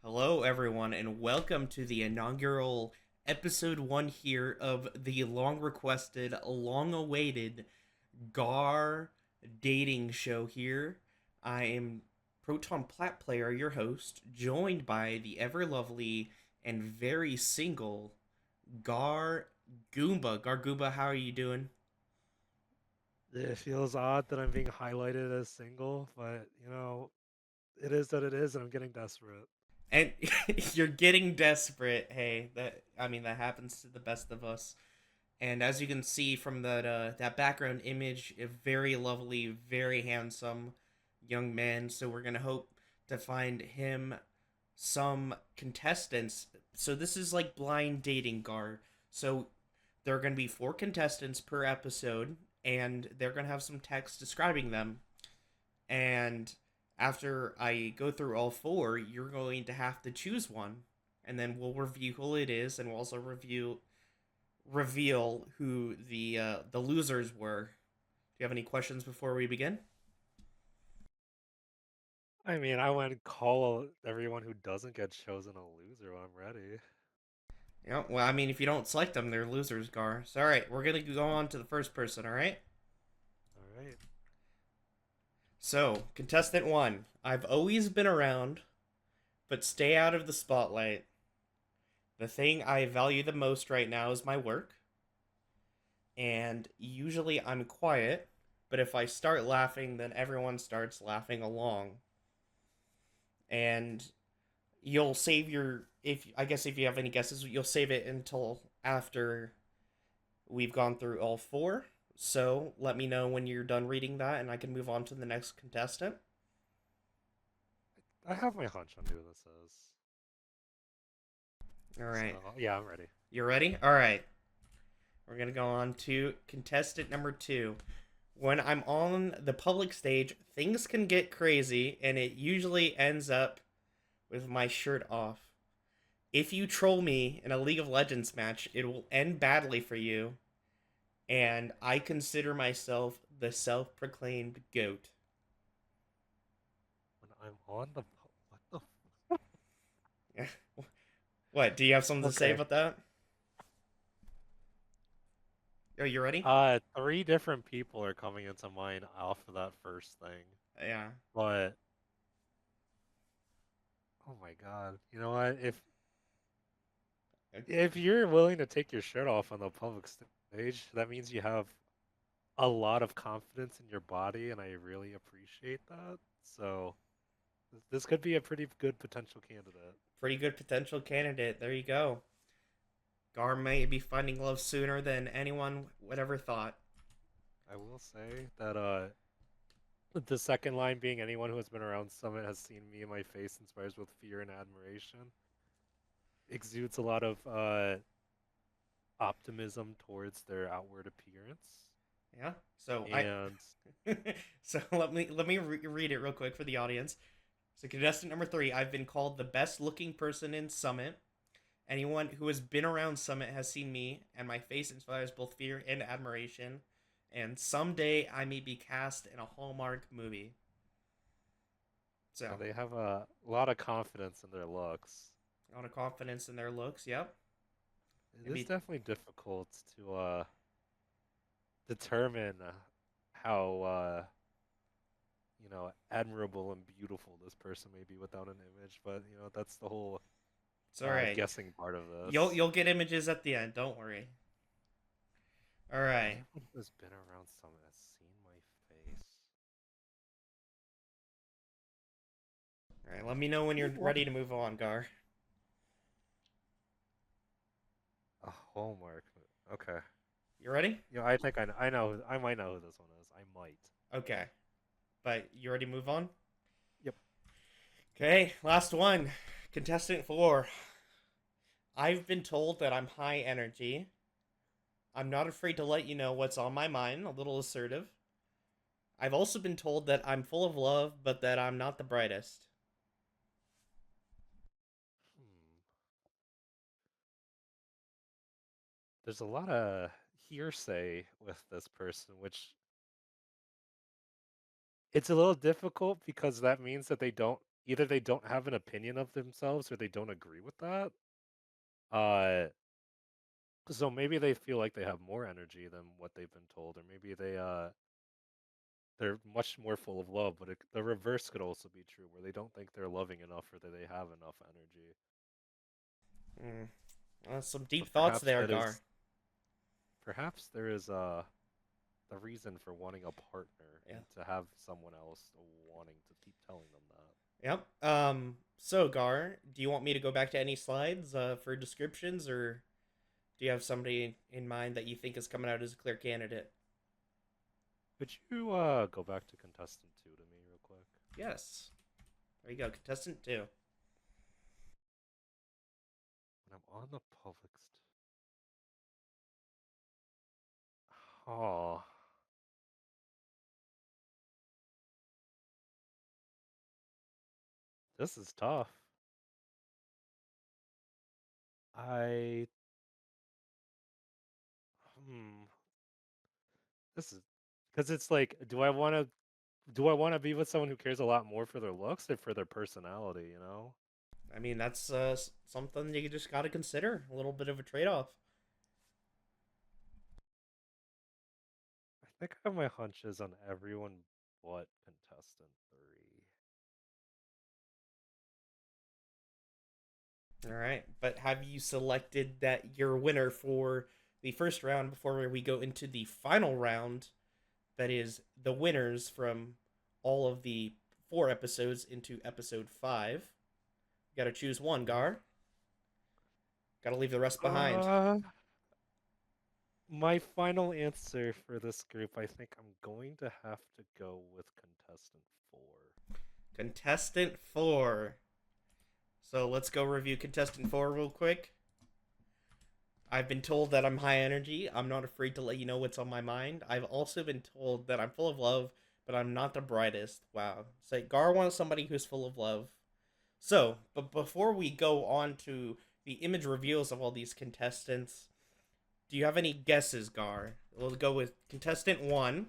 Hello, everyone, and welcome to the inaugural episode one here of the long requested, long awaited Gawr dating show here. I am Proton Plat Player, your host, joined by the ever lovely and very single Gar Goomba. Gar Goomba, how are you doing? It feels odd that I'm being highlighted as single, but it is that it is, and I'm getting desperate. And you're getting desperate. Hey, that happens to the best of us. And as you can see from that background image, a very lovely, very handsome young man. So we're gonna hope to find him some contestants. So this is like blind dating, Gar. So there are gonna be four contestants per episode, and they're gonna have some text describing them. And after I go through all four, you're going to have to choose one, and then we'll review who it is, and we'll also reveal who the losers were. Do you have any questions before we begin? I mean, I wouldn't call everyone who doesn't get chosen a loser when I'm ready. Yeah. Well, I mean, if you don't select them, they're losers, Gar. So, all right, we're gonna go on to the first person. All right. All right. So, contestant one. I've always been around, but stay out of the spotlight. The thing I value the most right now is my work, and usually I'm quiet. But if I start laughing, then everyone starts laughing along. And you'll save your if I guess if you have any guesses, you'll save it until after we've gone through all four. So let me know when you're done reading that, and I can move on to the next contestant. I have my hunch on who this is. All So, right, yeah, I'm ready. you're ready. All right, we're gonna go on to contestant number two. When I'm on the public stage, things can get crazy, and it usually ends up with my shirt off. If you troll me in a League of Legends match, it will end badly for you, and I consider myself the self proclaimed GOAT. When I'm on the what the What? Do you have something to say Okay. about that? Oh, you ready? Three different people are coming into mind off of that first thing. Yeah. But oh my God. You know what? If you're willing to take your shirt off on the public stage, that means you have a lot of confidence in your body, and I really appreciate that. So this could be a pretty good potential candidate. Pretty good potential candidate. There you go. Gar may be finding love sooner than anyone would ever thought. I will say that the second line being anyone who has been around Summit has seen me and my face inspires both fear and admiration. Exudes a lot of optimism towards their outward appearance. Yeah. So I. And So read it real quick for the audience. So contestant number three. I've been called the best looking person in Summit. Anyone who has been around Summit has seen me, and my face inspires both fear and admiration. And someday I may be cast in a Hallmark movie. So, they have a lot of confidence in their looks. a lot of confidence in their looks. Yep. It is Maybe. definitely difficult to determine how admirable and beautiful this person may be without an image, but that's the whole It's all right. guessing part of You'll this. you'll get images at the end. Don't worry. All right. Anyone who's been around someone has seen my face. All right. Let me know when you're What? ready to move on, Gar. A Hallmark. Okay. You ready? I think I know. I might know who this one is. I might. Okay. But you ready to move on? Yep. Okay. Last one. Contestant four. I've been told that I'm high energy. I'm not afraid to let you know what's on my mind. A little assertive. I've also been told that I'm full of love, but that I'm not the brightest. Hmm. There's a lot of hearsay with this person, which it's a little difficult because that means that they don't either they don't have an opinion of themselves or they don't agree with that. Uh, so maybe they feel like they have more energy than what they've been told, or maybe they're much more full of love. But the reverse could also be true, where they don't think they're loving enough or that they have enough energy. Mm. Some So deep thoughts there, Gar. perhaps there is the reason for wanting a partner Yeah. and to have someone else wanting to keep telling them that. Yep. So Gar, do you want me to go back to any slides for descriptions, or do you have somebody in mind that you think is coming out as a clear candidate? Could you go back to contestant 2 to me real quick? Yes. There you go, contestant two. When I'm on the public Oh, this is tough. I hmm, this is because it's like, do I want to be with someone who cares a lot more for their looks or for their personality, you know? I mean, that's something you just got to consider. A little bit of a trade off. I think I have my hunches on everyone but contestant 3. All right. But have you selected that your winner for the first round before we go into the final round? That is the winners from all of the 4 episodes into episode 5. You got to choose one, Gar. Got to leave the rest behind. Uh, my final answer for this group, I think I'm going to have to go with contestant 4. Contestant 4. So let's go review contestant 4 real quick. I've been told that I'm high energy. I'm not afraid to let you know what's on my mind. I've also been told that I'm full of love, but I'm not the brightest. Wow. So Gar wants somebody who's full of love. So, but before we go on to the image reveals of all these contestants, do you have any guesses, Gar? We'll go with contestant 1. What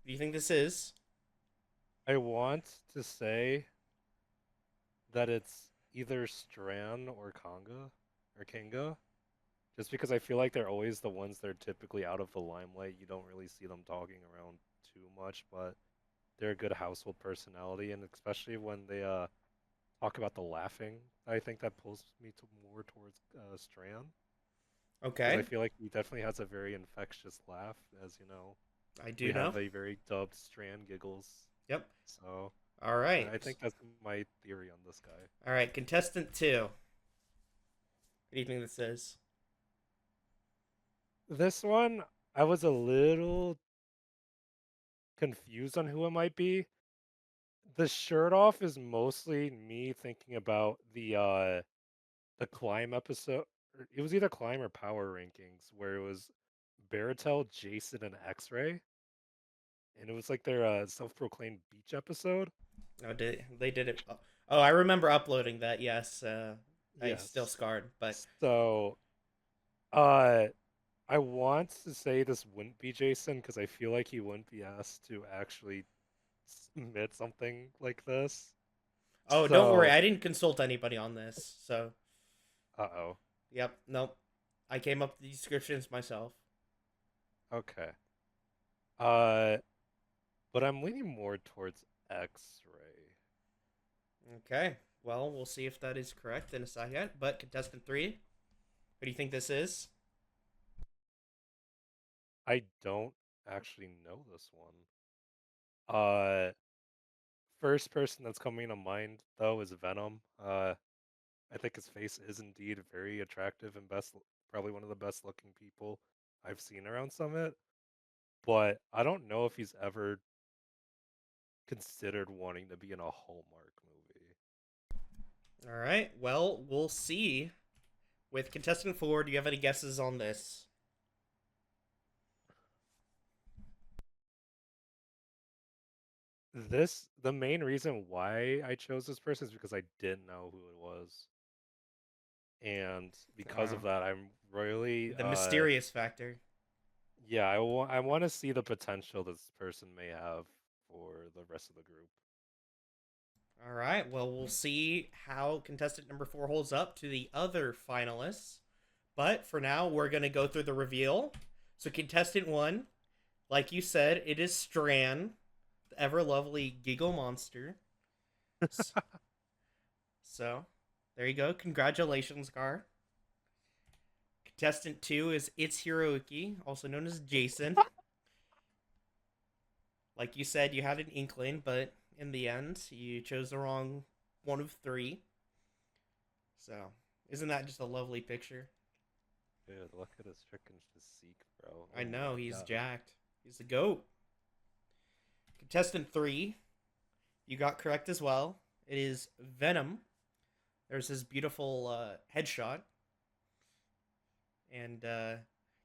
do you think this is? I want to say that it's either Stran or Kanga, just because I feel like they're always the ones that are typically out of the limelight. You don't really see them talking around too much, but they're a good household personality, and especially when they talk about the laughing, I think that pulls me to more towards Stran, because I Okay. feel like he definitely has a very infectious laugh, as you know. I We do know. have a very dubbed Stran giggles, Yep. so All right. I think that's my theory on this guy. All right. Contestant 2. What do you think this is? This one, I was a little confused on who it might be. The shirt off is mostly me thinking about the climb episode. It was either climb or power rankings where it was Baratel, Jason, and X-Ray, and it was like their self-proclaimed beach episode. Oh, they did it? Oh, I remember uploading that. Yes. I still Yes. scarred, but So, uh, I want to say this wouldn't be Jason because I feel like he wouldn't be asked to actually submit something like this. oh, don't worry. So, I didn't consult anybody on this. So, uh-oh. yep. Nope. I came up with the descriptions myself. Okay. Uh, but I'm leaning more towards X-ray. Okay. Well, we'll see if that is correct in a second. But contestant 3, what do you think this is? I don't actually know this one. Uh, first person that's coming to mind though is Venom. I think his face is indeed very attractive and probably one of the best looking people I've seen around Summit. But I don't know if he's ever considered wanting to be in a Hallmark movie. All right. Well, we'll see. With contestant 4, do you have any guesses on this? The main reason why I chose this person is because I didn't know who it was. And because of Uh, that, I'm really, the mysterious factor. yeah, I want to see the potential this person may have for the rest of the group. All right. Well, we'll see how contestant number 4 holds up to the other finalists. But for now, we're going to go through the reveal. So, contestant 1, like you said, it is Stran, the ever lovely Giggle Monster. So, there you go. Congratulations, Gar. Contestant 2 is It's Hiroyuki, also known as Jason. Like you said, you had an inkling, but in the end, you chose the wrong one of 3. So, isn't that just a lovely picture? Dude, look at his freaking physique, bro. I Oh know, my he's god. jacked. He's the GOAT. Contestant 3, you got correct as well. It is Venom. There's his beautiful headshot. And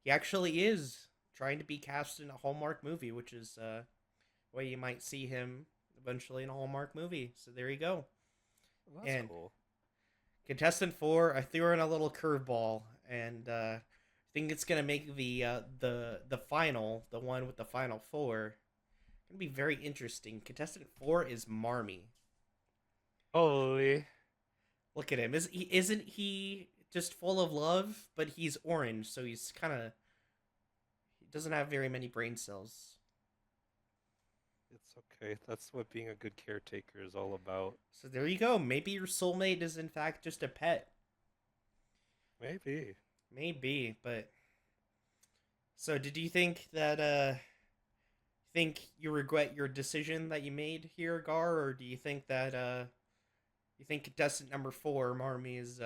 he actually is trying to be cast in a Hallmark movie, which is where you might see him eventually in a Hallmark movie. So there you go. Well, that's And cool. contestant 4, I threw in a little curveball, and I think it's gonna make the final, the one with the final 4, gonna be very interesting. Contestant 4 is Marmy. Holy. Look at him. Isn't he just full of love? But he's orange, so he's kind of, he doesn't have very many brain cells. It's okay. That's what being a good caretaker is all about. So there you go. Maybe your soulmate is in fact just a pet. Maybe. Maybe, but so did you think that think you regret your decision that you made here, Gar, or do you think that you think contestant number 4, Marmy, is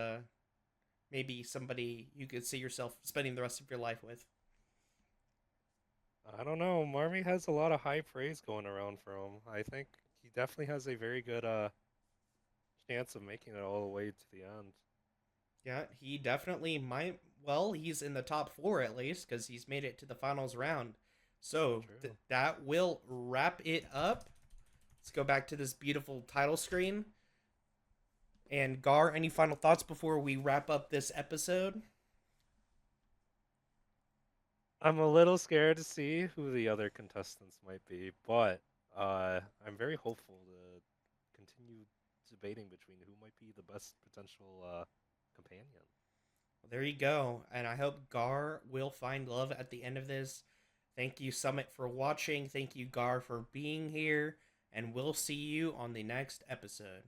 maybe somebody you could see yourself spending the rest of your life with? I don't know. Marmy has a lot of high praise going around for him. I think he definitely has a very good chance of making it all the way to the end. Yeah, he definitely might. Well, he's in the top 4 at least because he's made it to the finals round. So True. that will wrap it up. Let's go back to this beautiful title screen. And Gar, any final thoughts before we wrap up this episode? I'm a little scared to see who the other contestants might be, but I'm very hopeful to continue debating between who might be the best potential companion. Well, there you go. And I hope Gar will find love at the end of this. Thank you, Summit, for watching. Thank you, Gar, for being here. And we'll see you on the next episode.